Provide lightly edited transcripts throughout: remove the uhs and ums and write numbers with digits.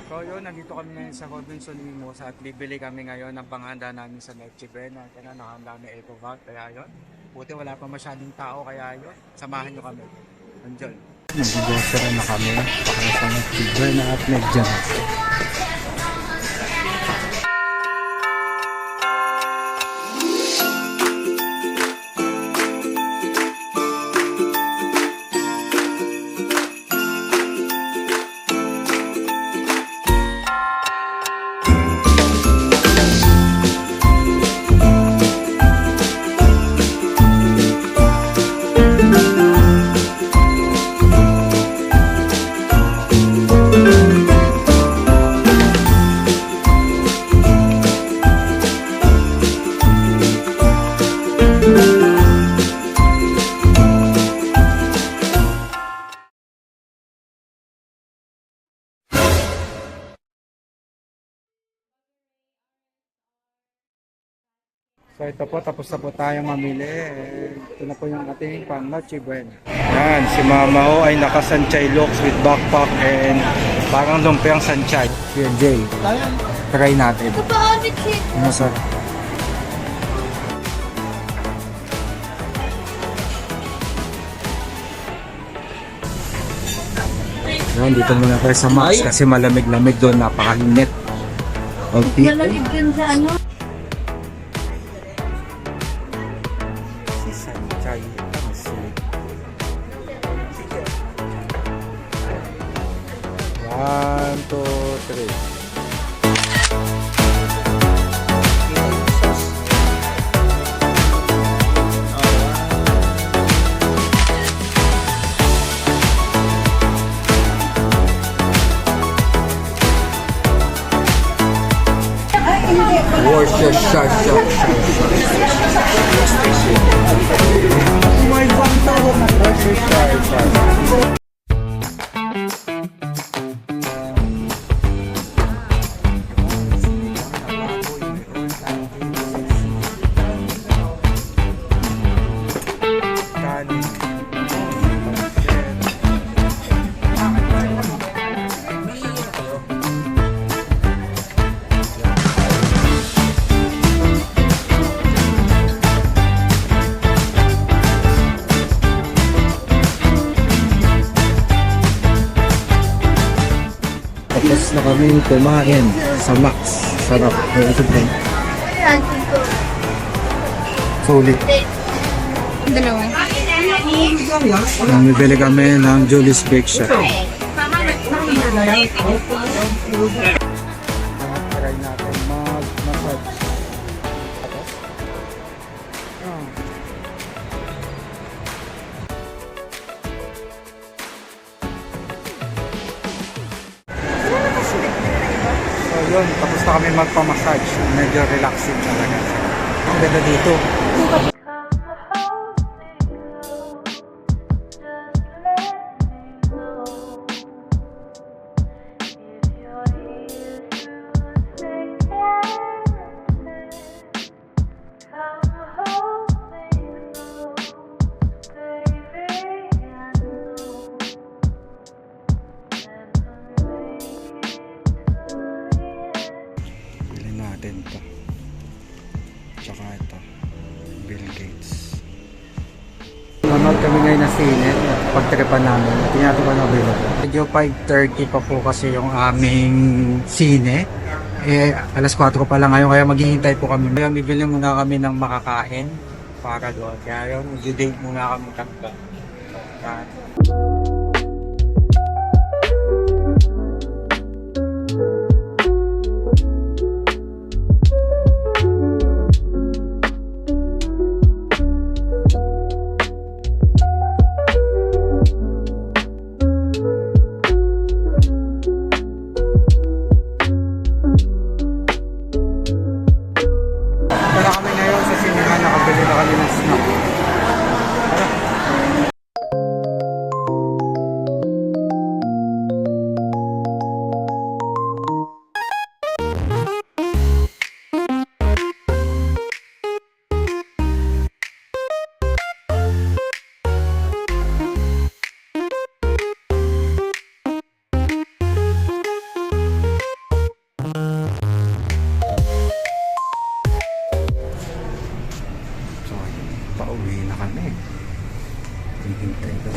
So yun, nandito kami ngayon sa Robinson Mimosa at bibili kami ngayon ng panghanda namin sa Noche Buena. Kaya nakahanda na Eco Bag, kaya yun. Buti wala pa masyadong tao, kaya yun. Samahan nyo kami. Enjoy. Nag-grocery na kami para sa Noche Buena at Medianas. So ito po, tapos na po tayong mamili. Ito na po yung ating pang Noche Buena. Yan, si Mama O ay naka-sanchay looks with backpack and parang lumpiang sanchay. Si Jay, try natin. Ano sir? Yan, dito muna tayo sa Max kasi malamig-lamig doon, napakainit. Okay. Malamig din sa ano? Sanchay Tangsig. 1, 2, 3. Worcestershire. Oh my God, Worcestershire. Tapos na kami kumain sa Max. Sarap. Ito po. Sulit. Dalawa. Namibili kami ng Julie's Bake Shop. Try natin mag-massage. So yun, tapos na kami magpa-massage. Medyo relaxing talaga. Ang ganda dito. Bilhin natin ito. Tsaka ito. Bill Gates. Nanood kami ngayon na sine. Pagtripan namin. Tinato pa na bilo. Medyo 5:30 pa po kasi yung aming sine. Alas 4 pa lang ngayon. Kaya maghihintay po kami. Kaya bibili muna kami ng makakain para doon. Kaya yung date muna kami kanta. Wala kami ngayon sa sinihan, nakabili na kami ng snack.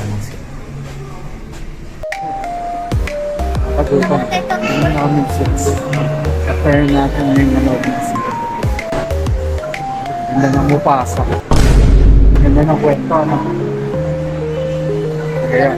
naman sila. Pag-upang, hindi namin six. Kapare natin yung nanood na sila. Ganda ng Mufasa. Ganda ng kwento, ano? Kaya,